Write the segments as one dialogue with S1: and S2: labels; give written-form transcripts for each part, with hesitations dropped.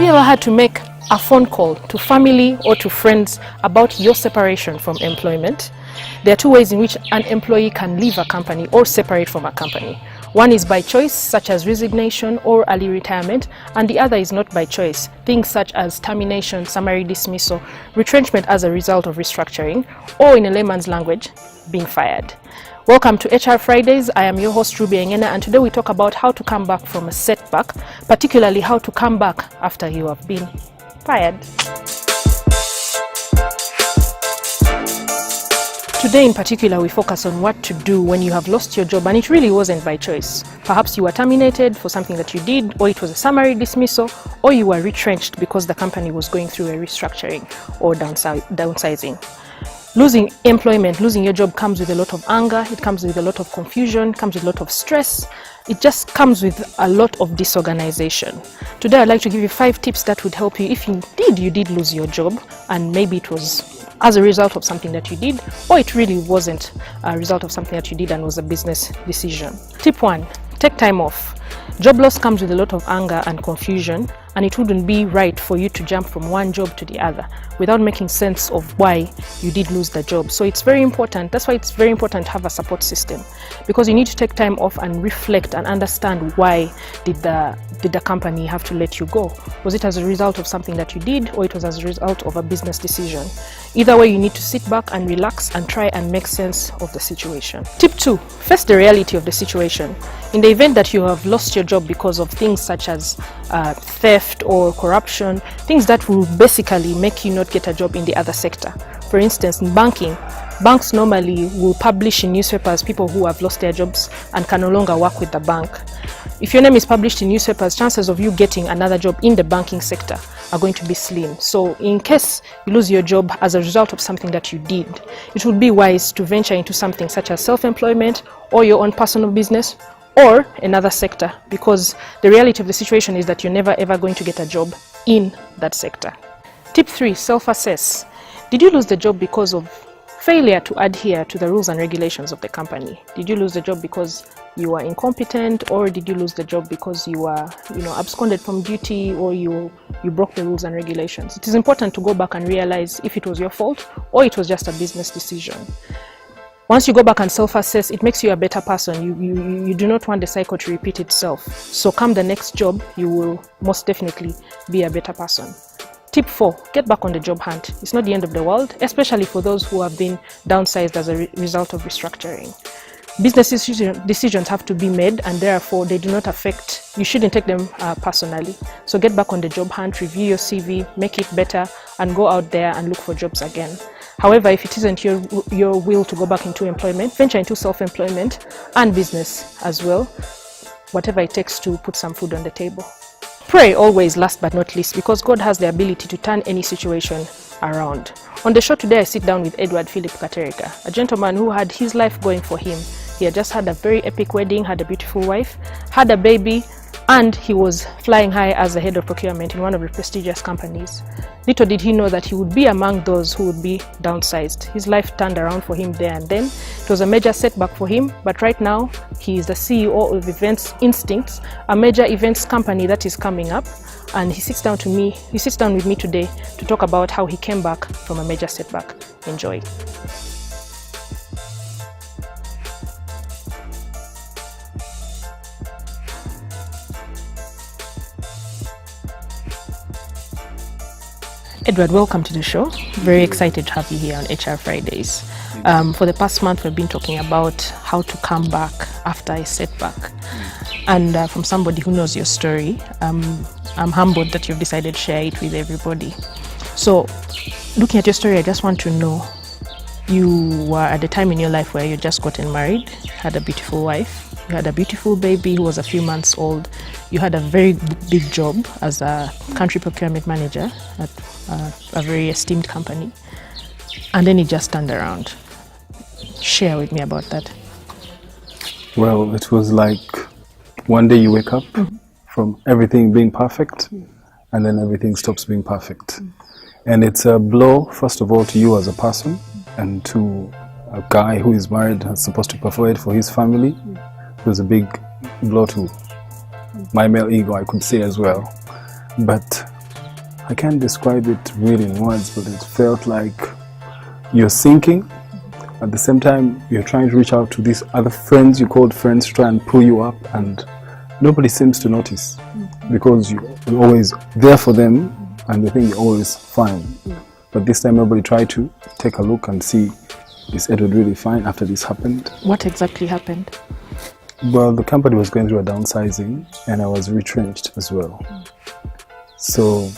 S1: you ever had to make a phone call to family or to friends about your separation from employment? There are two ways in which an employee can leave a company or separate from a company. One is by choice, such as resignation or early retirement, and the other is not by choice, things such as termination, summary dismissal, retrenchment as a result of restructuring, or in a layman's language, being fired. Welcome to HR Fridays. I am your host Ruby Engena, and today we talk about how to come back from a setback, particularly how to come back after you have been fired. Today in particular, we focus on what to do when you have lost your job and it really wasn't by choice. Perhaps you were terminated for something that you did, or it was a summary dismissal, or you were retrenched because the company was going through a restructuring or downsizing. Losing employment, losing your job comes with a lot of anger, it comes with a lot of confusion, it comes with a lot of stress. It just comes with a lot of disorganization. Today I'd like to give you 5 tips that would help you if indeed you did lose your job and maybe it was as a result of something that you did, or it really wasn't a result of something that you did and was a business decision. Tip 1, take time off. Job loss comes with a lot of anger and confusion, and it wouldn't be right for you to jump from one job to the other without making sense of why you did lose the job. So it's very important. That's why it's very important to have a support system, because you need to take time off and reflect and understand why did the company have to let you go. Was it as a result of something that you did, or it was as a result of a business decision? Either way, you need to sit back and relax and try and make sense of the situation. Tip 2, face the reality of the situation. In the event that you have lost your job because of things such as theft or corruption, things that will basically make you not get a job in the other sector. For instance, in banking, banks normally will publish in newspapers people who have lost their jobs and can no longer work with the bank. If your name is published in newspapers, chances of you getting another job in the banking sector are going to be slim. So in case you lose your job as a result of something that you did, it would be wise to venture into something such as self-employment or your own personal business or another sector, because the reality of the situation is that you're never ever going to get a job in that sector. Tip 3, self-assess. Did you lose the job because of failure to adhere to the rules and regulations of the company? Did you lose the job because you were incompetent, or did you lose the job because you were, absconded from duty, or you broke the rules and regulations? It is important to go back and realize if it was your fault or it was just a business decision. Once you go back and self-assess, it makes you a better person. You do not want the cycle to repeat itself. So come the next job, you will most definitely be a better person. Tip 4, get back on the job hunt. It's not the end of the world, especially for those who have been downsized as a result of restructuring. Business decisions have to be made, and therefore they do not affect, you shouldn't take them personally. So get back on the job hunt, review your CV, make it better, and go out there and look for jobs again. However, if it isn't your will to go back into employment, venture into self-employment and business as well, whatever it takes to put some food on the table. Pray always, last but not least, because God has the ability to turn any situation around. On the show today, I sit down with Edward Philip Katerika, a gentleman who had his life going for him. He had just had a very epic wedding, had a beautiful wife, had a baby, and he was flying high as the head of procurement in one of the prestigious companies. Little did he know that he would be among those who would be downsized. His life turned around for him there and then. It was a major setback for him, but right now he is the CEO of Events Instincts, a major events company that is coming up, and he sits down with me today to talk about how he came back from a major setback. Enjoy. Edward, welcome to the show. Very excited to have you here on HR Fridays. For the past month, we've been talking about how to come back after a setback. And from somebody who knows your story, I'm humbled that you've decided to share it with everybody. So, looking at your story, I just want to know, you were at the time in your life where you just gotten married, had a beautiful wife, you had a beautiful baby who was a few months old, you had a very big job as a country procurement manager at a very esteemed company, and then it just turned around. Share with me about that.
S2: Well, it was like one day you wake up from everything being perfect, and then everything stops being perfect. And it's a blow, first of all, to you as a person, and to a guy who is married and supposed to provide for his family. It was a big blow to my male ego, I could say as well. But I can't describe it really in words, but it felt like you're sinking. At the same time, you're trying to reach out to these other friends you called friends to try and pull you up, and nobody seems to notice because you're always there for them and they think you're always fine. But this time, nobody tried to take a look and see, is Edward really fine after this happened?
S1: What exactly happened?
S2: Well, the company was going through a downsizing and I was retrenched as well. So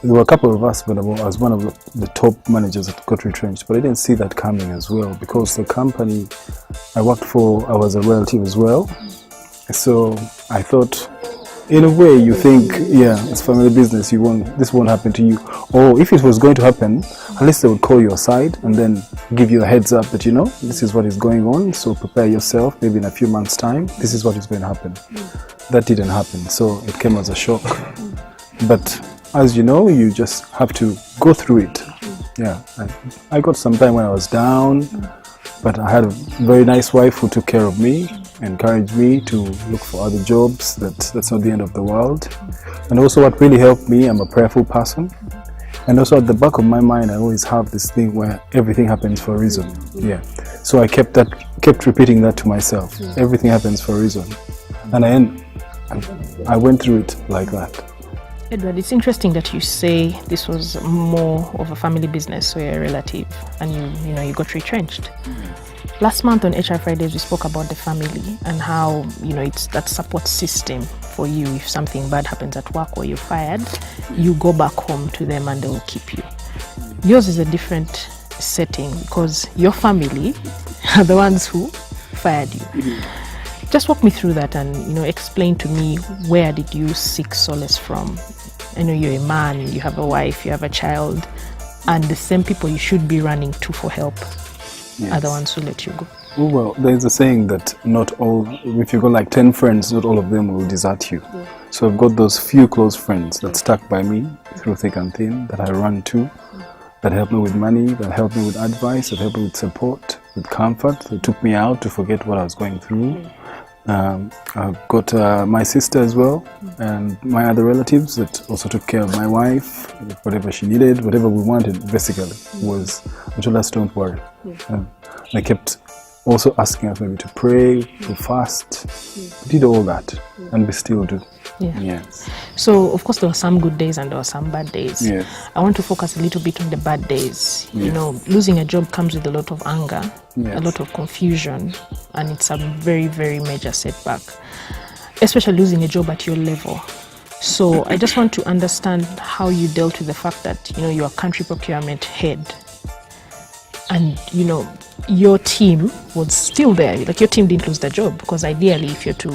S2: there were a couple of us, but I was one of the top managers that got retrenched. But I didn't see that coming as well because the company I worked for, I was a relative as well. So I thought, in a way, you think, yeah, it's family business. This won't happen to you. Or if it was going to happen, at least they would call you aside and then give you a heads up that, this is what is going on. So prepare yourself. Maybe in a few months' time, this is what is going to happen. That didn't happen. So it came as a shock. But as you know, you just have to go through it. Yeah, I got some time when I was down, but I had a very nice wife who took care of me, encouraged me to look for other jobs. That's not the end of the world. And also what really helped me, I'm a prayerful person. And also at the back of my mind, I always have this thing where everything happens for a reason. Yeah. So I kept repeating that to myself. Everything happens for a reason. And I went through it like that.
S1: Edward, it's interesting that you say this was more of a family business, so you're a relative, and you got retrenched. Last month on HR Fridays, we spoke about the family and how it's that support system for you. If something bad happens at work or you're fired, you go back home to them and they will keep you. Yours is a different setting because your family are the ones who fired you. Just walk me through that and explain to me, where did you seek solace from? I know you're a man, you have a wife, you have a child, and the same people you should be running to for help are the ones who let you go.
S2: Well, there's a saying that if you got like 10 friends, not all of them will desert you. So I've got those few close friends that stuck by me through thick and thin, that I run to, that help me with money, that help me with advice, that help me with support, with comfort, that took me out to forget what I was going through. I've got my sister as well, and my other relatives that also took care of my wife, whatever she needed, whatever we wanted, basically, was, they told us, don't worry. And they kept also asking us maybe to pray, to fast. We did all that, and we still do. Yes.
S1: So, of course, there were some good days and there were some bad days.
S2: Yes.
S1: I want to focus a little bit on the bad days. Losing a job comes with a lot of anger, a lot of confusion, and it's a very, very major setback, especially losing a job at your level. So I just want to understand how you dealt with the fact that, you're a country procurement head and, your team was still there. Like, your team didn't lose the job, because ideally, if you're to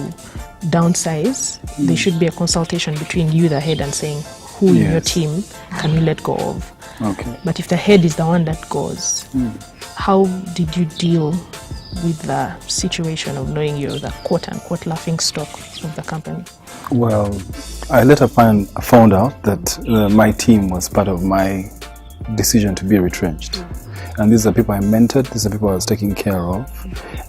S1: downsize, there should be a consultation between you, the head, and saying, who in your team can you let go of?
S2: Okay.
S1: But if the head is the one that goes, how did you deal with the situation of knowing you're the quote-unquote laughing stock of the company?
S2: Well, I later found out that my team was part of my decision to be retrenched. And these are people I mentored, these are people I was taking care of.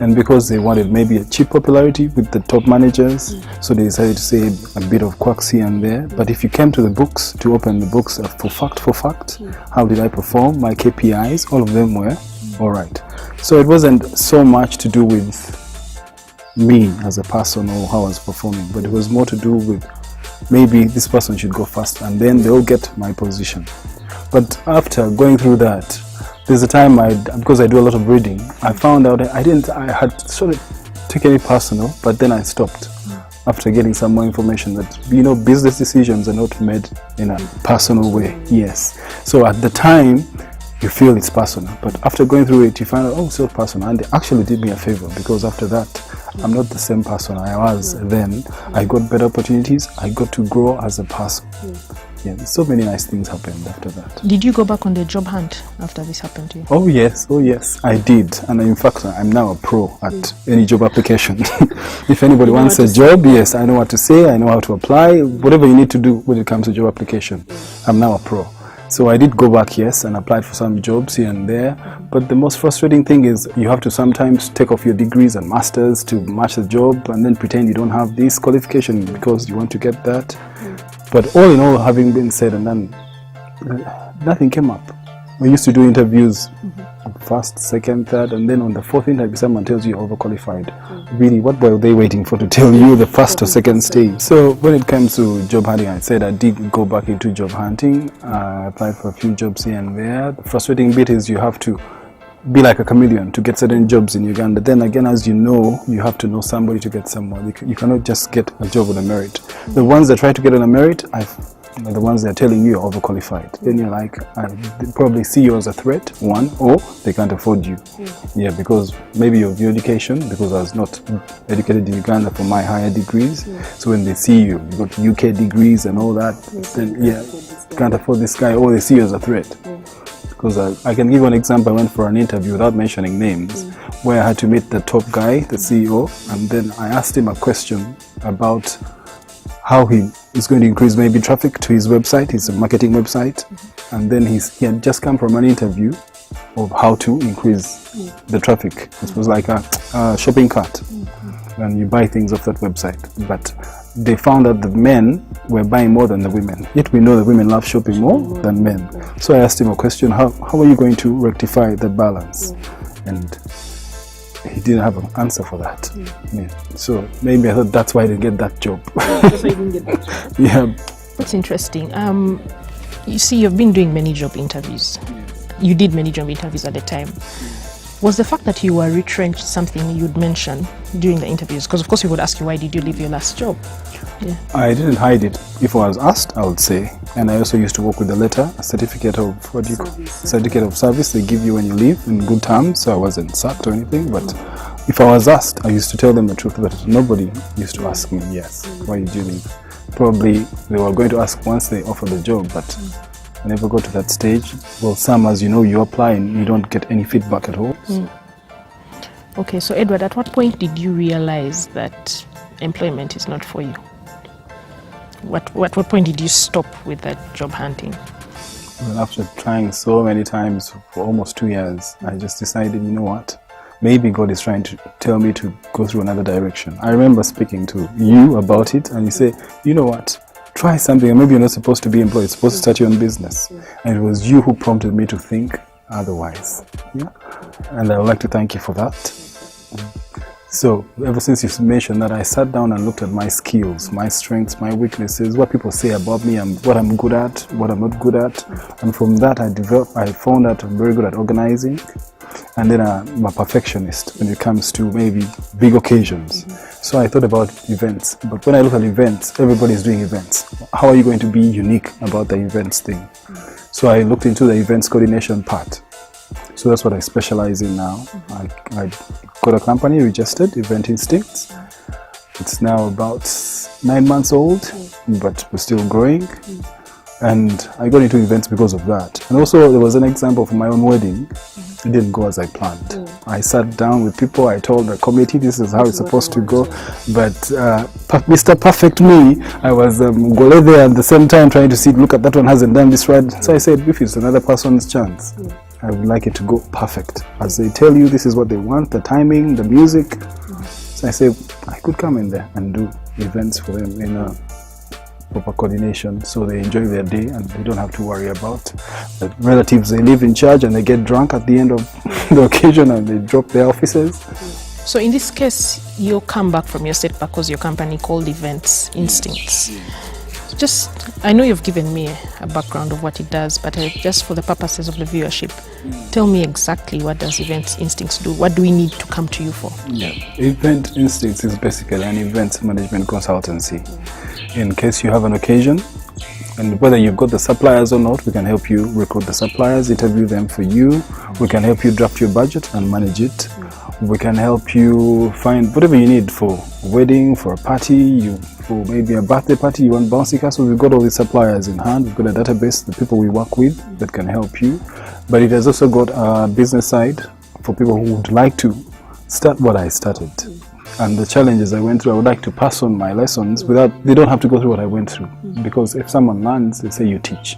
S2: And because they wanted maybe a cheap popularity with the top managers, so they decided to say a bit of quacks here and there. But if you came to the books, to open the books for fact, how did I perform, my KPIs, all of them were all right. So it wasn't so much to do with me as a person or how I was performing, but it was more to do with maybe this person should go first and then they'll get my position. But after going through that, there's a time because I do a lot of reading, I found out I had sort of taken it personal, but then I stopped after getting some more information that, business decisions are not made in a personal way. Yes. So at the time, you feel it's personal, but after going through it, you find out, it's not personal. And they actually did me a favor, because after that, I'm not the same person I was then. I got better opportunities. I got to grow as a person. Yeah, so many nice things happened after that.
S1: Did you go back on the job hunt after this happened to you?
S2: Oh yes, I did. And in fact, I'm now a pro at any job application. If anybody wants a job, yes, I know what to say, I know how to apply, whatever you need to do when it comes to job application. I'm now a pro. So I did go back, yes, and applied for some jobs here and there. But the most frustrating thing is you have to sometimes take off your degrees and masters to match the job and then pretend you don't have this qualification because you want to get that. But all in all, having been said and done, nothing came up. We used to do interviews, first, second, third, and then on the fourth interview, someone tells you you're overqualified. Really, what were they waiting for to tell you the first or second stage? So when it comes to job hunting, I said I did go back into job hunting. I applied for a few jobs here and there. The frustrating bit is you have to be like a chameleon to get certain jobs in Uganda. Then again, as you know, you have to know somebody to get someone. You cannot just get a job on a merit. The ones that try to get on a merit, the ones that are telling you you're overqualified. Then you're like, they probably see you as a threat, one, or they can't afford you. Yeah, because maybe of your education, because I was not educated in Uganda for my higher degrees. So when they see you, you got UK degrees and all that, then yeah, can't afford this guy, or they see you as a threat. Because I can give you an example. I went for an interview without mentioning names, where I had to meet the top guy, the CEO, and then I asked him a question about how he is going to increase maybe traffic to his website, his marketing website, and then he had just come from an interview of how to increase the traffic. It was like a shopping cart, and you buy things off that website. But they found that the men were buying more than the women. Yet we know the women love shopping more than men. So I asked him a question, how are you going to rectify the balance? And he didn't have an answer for that. Yeah. So maybe I thought that's why I didn't get that job.
S1: That's why you didn't get that job.
S2: Yeah.
S1: That's interesting. You see, you've been doing many job interviews. You did many job interviews at the time. Was the fact that you were retrenched something you'd mention during the interviews? Because of course we would ask you, why did you leave your last job? Yeah.
S2: I didn't hide it. If I was asked, I would say. And I also used to work with a letter, a certificate of certificate of service they give you when you leave in good terms. So I wasn't sacked or anything. But if I was asked, I used to tell them the truth. But nobody used to ask me, yes, why did you leave? Probably they were going to ask once they offered the job, but I never got to that stage. Well, some, as you know, you apply and you don't get any feedback at all.
S1: Okay, so Edward, at what point did you realize that employment is not for you? What point did you stop with that job hunting?
S2: Well, after trying so many times for almost 2 years, I just decided, you know what? Maybe God is trying to tell me to go through another direction. I remember speaking to you about it, and you say, you know what? Try something, and maybe you're not supposed to be employed, you're supposed to start your own business. And it was you who prompted me to think otherwise. Yeah? And I would like to thank you for that. So ever since you've mentioned that, I sat down and looked at my skills, my strengths, my weaknesses, what people say about me, and what I'm good at, what I'm not good at. And from that I found that I'm very good at organizing. And then I'm a perfectionist when it comes to maybe big occasions. So I thought about events. But when I look at events, everybody's doing events. How are you going to be unique about the events thing? So I looked into the events coordination part. So that's what I specialize in now. I got a company registered, Event Instincts. It's now about 9 months old, but we're still growing. And I got into events because of that. And also there was an example for my own wedding. It didn't go as I planned. I sat down with people, I told the committee this is how it's supposed to go. But Mr. Perfect Me, I was go there at the same time trying to see, look at that one hasn't done this right. So I said, if it's another person's chance, I would like it to go perfect. As they tell you this is what they want, the timing, the music. So I said, I could come in there and do events for them in a proper coordination, so they enjoy their day and they don't have to worry about the relatives. They live in charge and they get drunk at the end of the occasion and they drop their offices.
S1: So in this case, you come back from your setback because your company called Events Instincts. Just, I know you've given me a background of what it does, but just for the purposes of the viewership, tell me exactly, what does Events Instincts do? What do we need to come to you for?
S2: Yeah. Event Instincts is basically an event management consultancy. In case you have an occasion, and whether you've got the suppliers or not, we can help you recruit the suppliers, interview them for you. We can help you draft your budget and manage it. We can help you find whatever you need for a wedding, for a party, for maybe a birthday party, you want bouncy castles. We've got all the suppliers in hand. We've got a database, the people we work with that can help you. But it has also got a business side for people who would like to start what I started. And the challenges I went through, I would like to pass on my lessons they don't have to go through what I went through. Because if someone learns, they say you teach.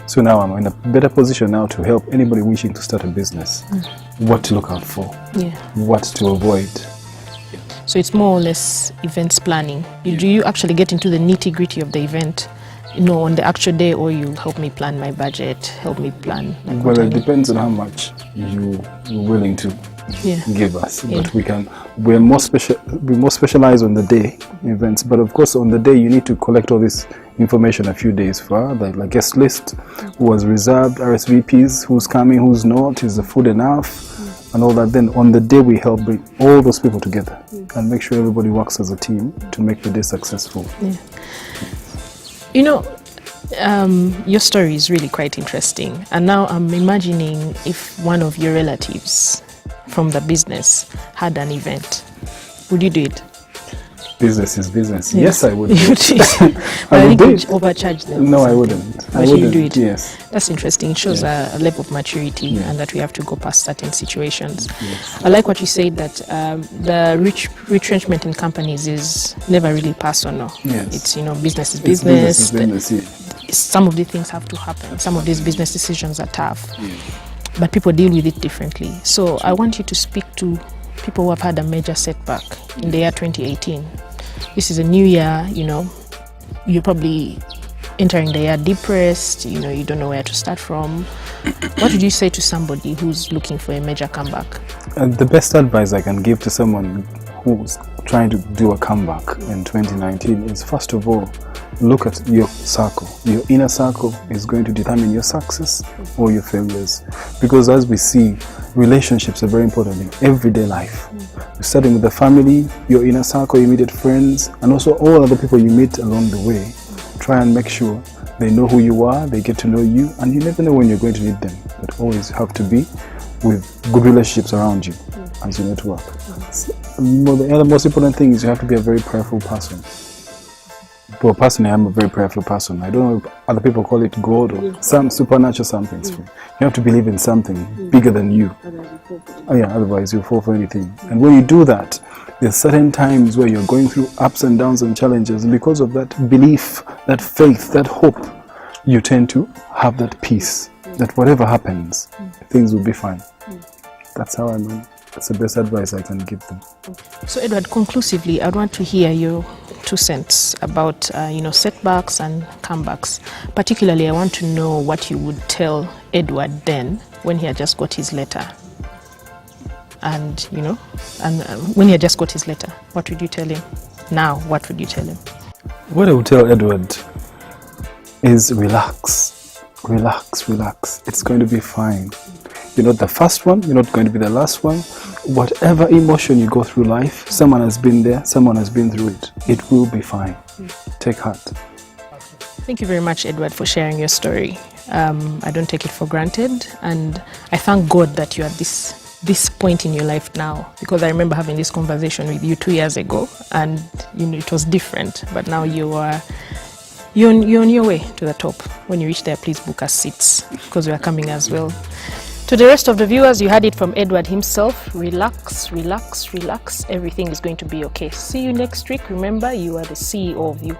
S2: So now I'm in a better position now to help anybody wishing to start a business. What to look out for, what to avoid.
S1: So it's more or less events planning. Do you actually get into the nitty-gritty of the event on the actual day, or you'll help me plan my budget, help me plan? Like,
S2: well, it depends on how much you're willing to give us. But we're more specialized on the day events. But of course, on the day, you need to collect all this information a few days for like guest list, who was reserved, RSVPs, who's coming, who's not, is the food enough, and all that. Then on the day, we help bring all those people together and make sure everybody works as a team to make the day successful.
S1: Your story is really quite interesting, and now I'm imagining if one of your relatives from the business had an event, would you do it?
S2: Business is business. Yes, I would.
S1: But I think you'd overcharge them.
S2: No, I wouldn't.
S1: But you do it.
S2: Yes.
S1: That's interesting. It shows a level of maturity and that we have to go past certain situations.
S2: Yes.
S1: I like what you said, that the retrenchment in companies is never really personal.
S2: Yes.
S1: It's, business is business.
S2: Business.
S1: Some of the things have to happen. Some of these business decisions are tough. But people deal with it differently. So I want you to speak to people who have had a major setback in the year 2018. This is a new year, you're probably entering the year depressed, you don't know where to start from. What would you say to somebody who's looking for a major comeback?
S2: The best advice I can give to someone who's trying to do a comeback in 2019 is, first of all, look at your circle. Your inner circle is going to determine your success or your failures. Because as we see, relationships are very important in everyday life. Starting with the family, your inner circle, immediate friends, and also all other people you meet along the way. Try and make sure they know who you are, they get to know you, and you never know when you're going to need them. But always have to be with good relationships around you as you network. The other most important thing is you have to be a very prayerful person. Well, personally, I'm a very prayerful person. I don't know if other people call it God or some supernatural something. You have to believe in something bigger than you. Otherwise you'll fall for anything. And when you do that, there's certain times where you're going through ups and downs and challenges. And because of that belief, that faith, that hope, you tend to have that peace, that whatever happens, things will be fine. That's how I know. That's the best advice I can give them.
S1: So Edward, conclusively, I'd want to hear your 2 cents about setbacks and comebacks. Particularly, I want to know what you would tell Edward then when he had just got his letter. And when he had just got his letter, what would you tell him? Now, what would you tell him?
S2: What I would tell Edward is relax. It's going to be fine. You're not the first one, you're not going to be the last one. Whatever emotion you go through life, someone has been there, someone has been through it. It will be fine. Take heart.
S1: Thank you very much, Edward, for sharing your story. I don't take it for granted, and I thank God that you're at this point in your life now, because I remember having this conversation with you 2 years ago, and it was different, but now you're on your way to the top. When you reach there, please book us seats, because we are coming as well. To the rest of the viewers, you heard it from Edward himself. Relax. Everything is going to be okay. See you next week. Remember, you are the CEO of you.